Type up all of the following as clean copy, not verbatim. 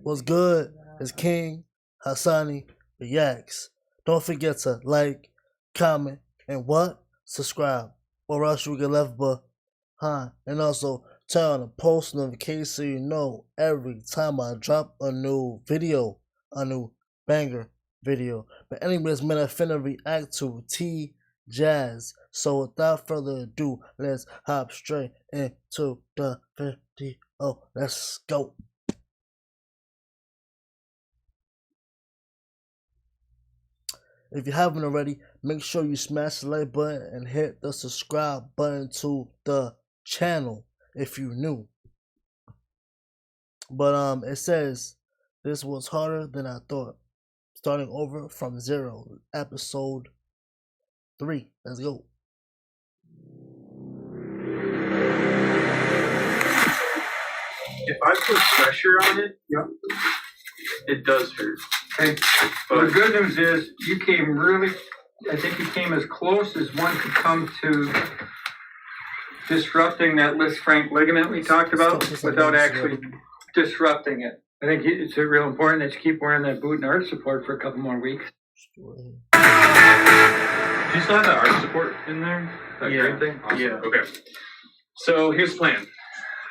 What's good? It's King Hassanee Reacts. Don't forget to like, comment, and what? Subscribe, or else you get left behind. And also turn on the post notification so you know every time I drop a new video, a new banger video. But anyways, man, I finna react to Jass. So without further ado, let's hop straight into the video. Let's go. If you haven't already, make sure you smash the like button and hit the subscribe button to the channel if you're new. But it says this was harder than I thought. Starting over from zero, episode 3. Let's go. If I put pressure on it, yep, it does hurt. Okay. But the good news is you came I think you came as close as one could come to disrupting that Liz Frank ligament we talked about without actually disrupting it. I think it's real important that you keep wearing that boot and arch support for a couple more weeks. Do you still have that arch support in there? That green thing? Awesome. Yeah. Okay. So here's the plan.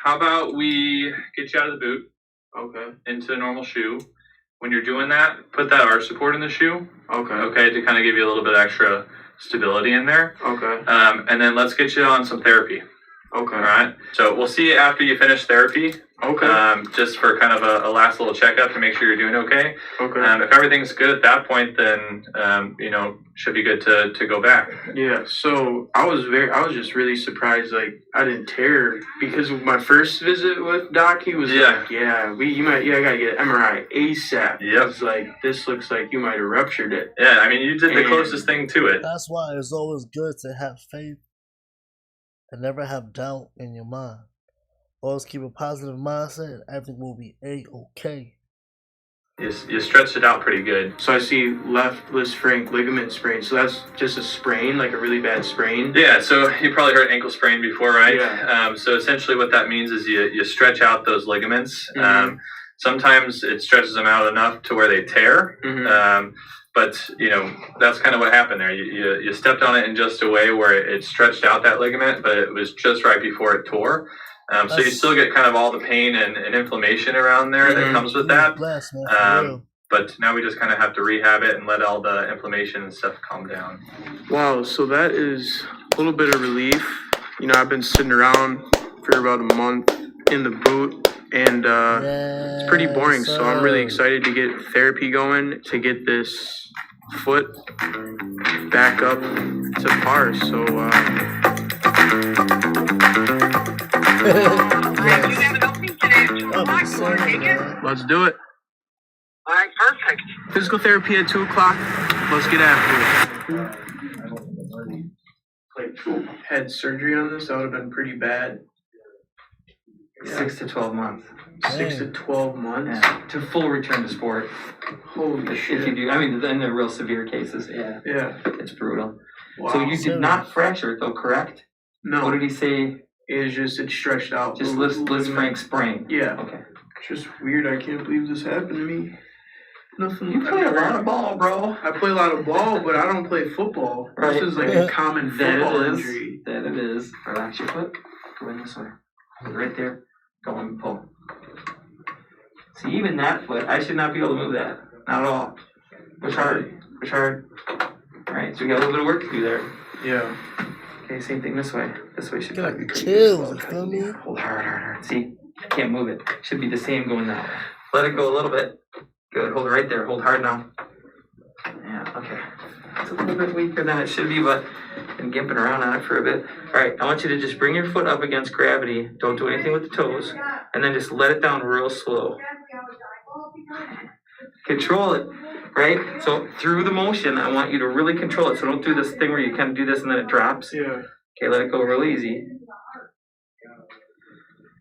How about we get you out of the boot, into a normal shoe. When you're doing that, put that arch support in the shoe. Okay, to kind of give you a little bit extra stability in there. And then let's get you on some therapy. All right. So we'll see you after you finish therapy. Just for kind of a last little checkup to make sure you're doing okay. If everything's good at that point, then should be good to go back. Yeah. So I was just really surprised. Like I didn't tear because of my first visit with Doc. He was like, I gotta get an MRI ASAP. Yep. It's like this looks like you might have ruptured it. Yeah. I mean, you did the closest thing to it. That's why it's always good to have faith and never have doubt in your mind. Always keep a positive mindset and everything will be A-okay. You stretched it out pretty good. So I see left Liz Frank ligament sprain. So that's just a sprain, like a really bad sprain? Yeah, so you probably heard ankle sprain before, right? Yeah. So essentially what that means is you stretch out those ligaments. Sometimes it stretches them out enough to where they tear. But, that's kind of what happened there. You stepped on it in just a way where it stretched out that ligament, but it was just right before it tore. So you still get kind of all the pain and inflammation around there that comes with that. But now we just kind of have to rehab it and let all the inflammation and stuff calm down. Wow, so that is a little bit of relief. I've been sitting around for about a month in the boot, and it's pretty boring. So I'm really excited to get therapy going to get this foot back up to par. So let's do it. All right, perfect. Physical therapy at 2 o'clock. Let's get after it. Had surgery on this, that would have been pretty bad. 6 to 12 months. 6 to 12 months? Yeah. To full return to sport. Holy shit. If you do, in the real severe cases, yeah. It's brutal. Wow. So you did not fracture it though, correct? No. What did he say? It's stretched out. Just Liz Frank sprain. Yeah. Okay. Just weird. I can't believe this happened to me. Nothing. You play a lot of ball, bro. I play a lot of ball, but I don't play football. Right. This is like a common football injury. That it is. Relax your foot. Go in this way. Right there. Go and pull. See, even that foot, I should not be able to move that. Not at all. Push hard. Push hard. Alright, so we got a little bit of work to do there. Yeah. Okay, same thing this way. This way should be chill. You feel me? Hold hard. See? Can't move it. Should be the same going that way. Let it go a little bit. Good. Hold it right there. Hold hard now. Yeah, okay. It's a little bit weaker than it should be, but been gimping around on it for a bit. Alright, I want you to just bring your foot up against gravity. Don't do anything with the toes. And then just let it down real slow. Control it, right? So through the motion, I want you to really control it. So don't do this thing where you kind of do this and then it drops. Yeah. Okay, let it go real easy.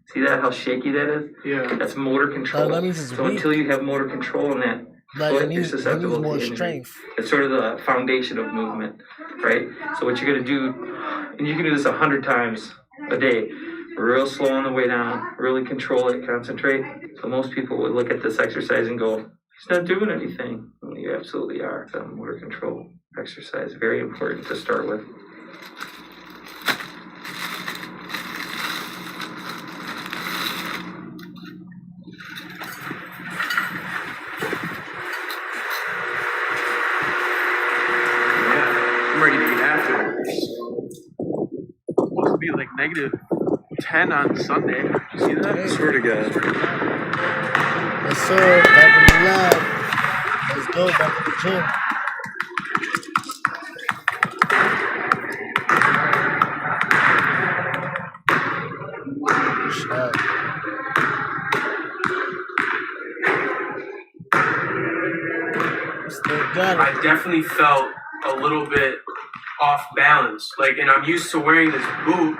See that, how shaky that is? Yeah. That's motor control. That means it's so weak. Until you have motor control in that foot, you're susceptible to more injury. strength. It's sort of the foundation of movement, right? So what you're going to do, and you can do this 100 times a day, real slow on the way down, really control it, concentrate. So most people would look at this exercise and go, he's not doing anything. Well, you absolutely are. It's a motor control exercise, very important to start with. I'm ready to get after it. It's supposed to be like -10 on Sunday. Did you see that? Hey. Swear to God. Yes, sir. Back in the lab. Let's go back to the gym. Shot. Still got it. I definitely felt a little bit off balance. Like, and I'm used to wearing this boot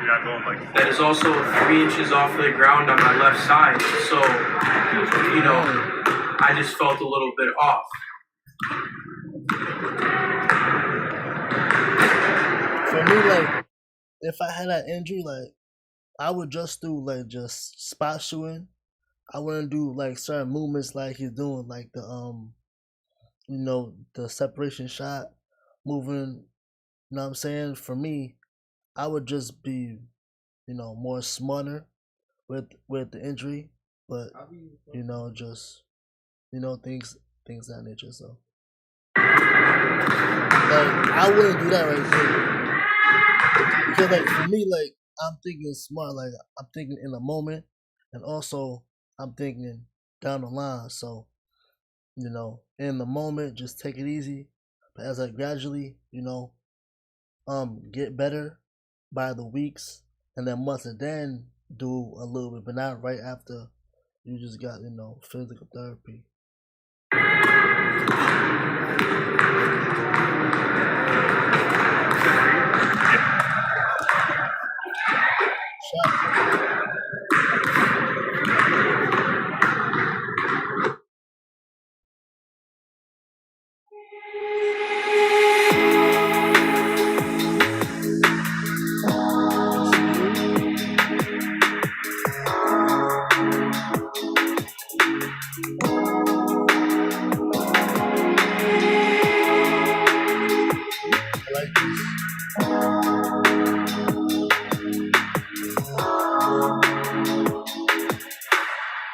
that is also 3 inches off the ground on my left side. So, you know, I just felt a little bit off. For me, like, if I had that injury, like, I would just do, like, just spot shooting. I wouldn't do, like, certain movements like he's doing, like the, you know, the separation shot, moving, you know what I'm saying? For me, I would just be, you know, more smarter with the injury, but, you know, just, you know, things of that nature, so. Like, I wouldn't do that right there. Because, like, for me, like, I'm thinking smart, like, I'm thinking in the moment, and also, I'm thinking down the line, so, you know, in the moment, just take it easy, but as I gradually, you know, get better by the weeks, and then months, and then do a little bit, but not right after you just got, you know, physical therapy. Shot. I like this.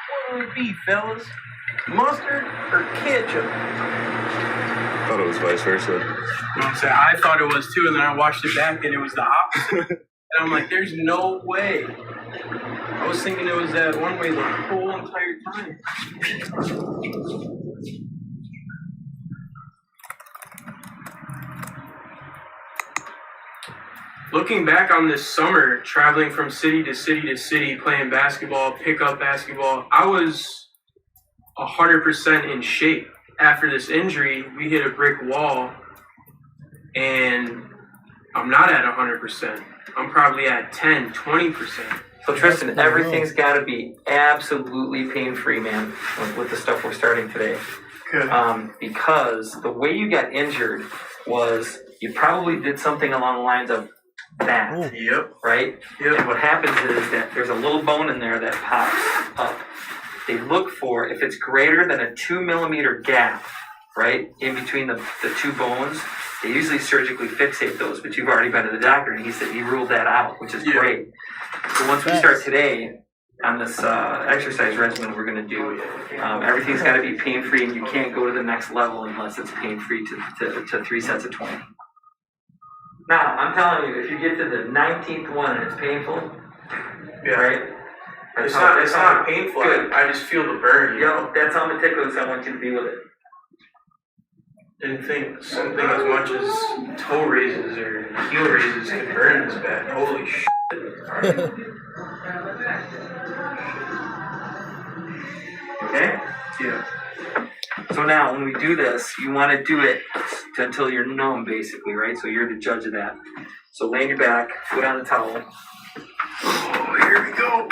What would it be, fellas? Mustard or ketchup? I thought it was vice versa. You know what I'm saying? I thought it was too, and then I watched it back, and it was the opposite. And I'm like, there's no way. I was thinking it was that one way the whole entire time. Looking back on this summer, traveling from city to city to city, playing basketball, pickup basketball, I was 100% in shape. After this injury, we hit a brick wall, and I'm not at 100%. I'm probably at 10, 20%. So Tristan, everything's got to be absolutely pain-free, man, with the stuff we're starting today. Good. Because the way you got injured was you probably did something along the lines of that. Ooh. Yep. Right? Yep. And what happens is that there's a little bone in there that pops up. They look for, if it's greater than a 2 millimeter gap, right, in between the two bones, they usually surgically fixate those, but you've already been to the doctor and he said he ruled that out, which is great. So once we start today on this exercise regimen we're going to do, everything's got to be pain-free, and you can't go to the next level unless it's pain-free to 3 sets of 20. Now, I'm telling you, if you get to the 19th one and it's painful, right? It's not painful. Good. I just feel the burn. You know? That's how meticulous I want you to be with it. Didn't think something as much as toe raises or heel raises could burn this bad. Holy shit. Okay? Yeah. So now, when we do this, you want to do it until you're numb, basically, right? So you're the judge of that. So lay on your back, foot on the towel. Oh, here we go.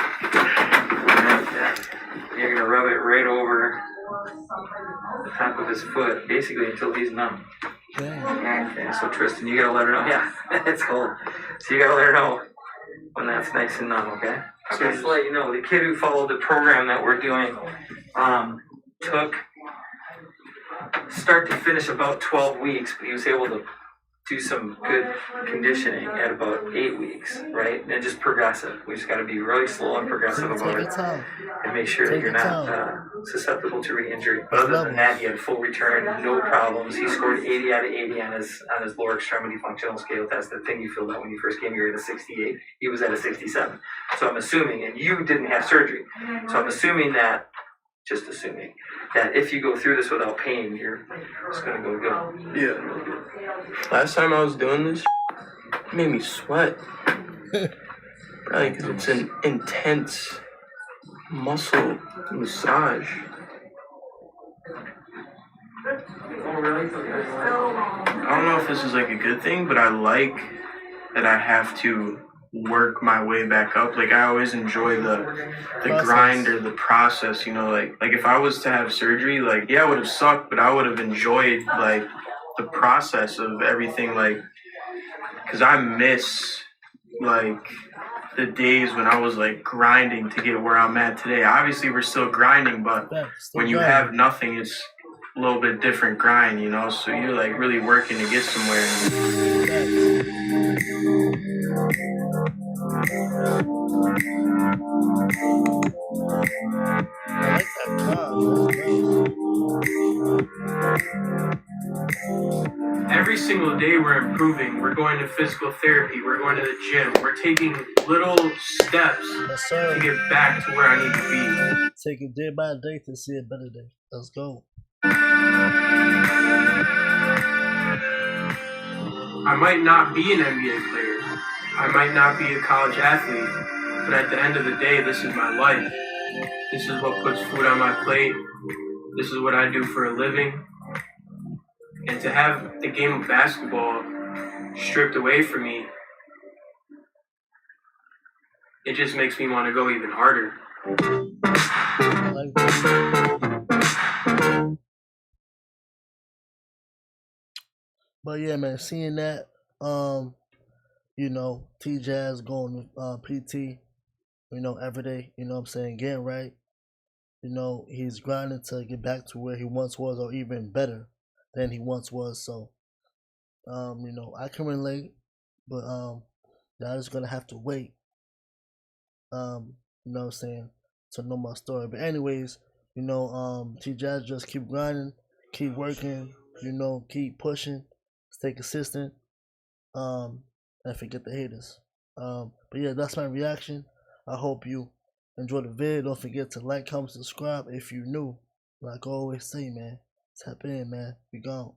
You're going to rub it right over the top of his foot, basically until he's numb. Dang. Okay, so Tristan, you got to let her know. Yeah, it's cold. So you got to let her know. when that's nice and numb, okay? So just to let you know, the kid who followed the program that we're doing took start to finish about 12 weeks, but he was able to do some good conditioning at about 8 weeks, right? And just progressive. We just got to be really slow and progressive about it, and make sure that you're not susceptible to re-injury. But other than that, he had full return, no problems. He scored 80 out of 80 on his lower extremity functional scale test. The thing you filled out when you first came here at a 68. He was at a 67. So I'm assuming, and you didn't have surgery, so I'm assuming that. Just assuming that if you go through this without pain, you're just gonna go good. Yeah. Last time I was doing this, it made me sweat. Probably because it's an intense muscle massage. Oh, really? I don't know if this is like a good thing, but I like that I have to work my way back up. Like I always enjoy the grind or the process, you know, like if I was to have surgery, like yeah, it would have sucked, but I would have enjoyed like the process of everything, like because I miss like the days when I was like grinding to get where I'm at today. Obviously we're still grinding, but when you have nothing, it's a little bit different grind, you know, so you're like really working to get somewhere. Every single day we're improving. We're going to physical therapy. We're going to the gym. We're taking little steps to get back to where I need to be. Take it day by day to see a better day. Let's go. I might not be an NBA player. I might not be a college athlete. But at the end of the day, this is my life. This is what puts food on my plate. This is what I do for a living. And to have the game of basketball stripped away from me, it just makes me want to go even harder. But yeah, man, seeing that, you know, Jass going to PT, you know, every day, you know what I'm saying, getting right. You know, he's grinding to get back to where he once was, or even better than he once was. So, you know, I can relate, but y'all just gonna have to wait. You know what I'm saying, to know my story. But anyways, you know, Jass just keep grinding, keep working, you know, keep pushing, stay consistent, and forget the haters. But yeah, that's my reaction. I hope you enjoy the video. Don't forget to like, comment, subscribe if you're new. Like I always say, man, tap in, man. We gone.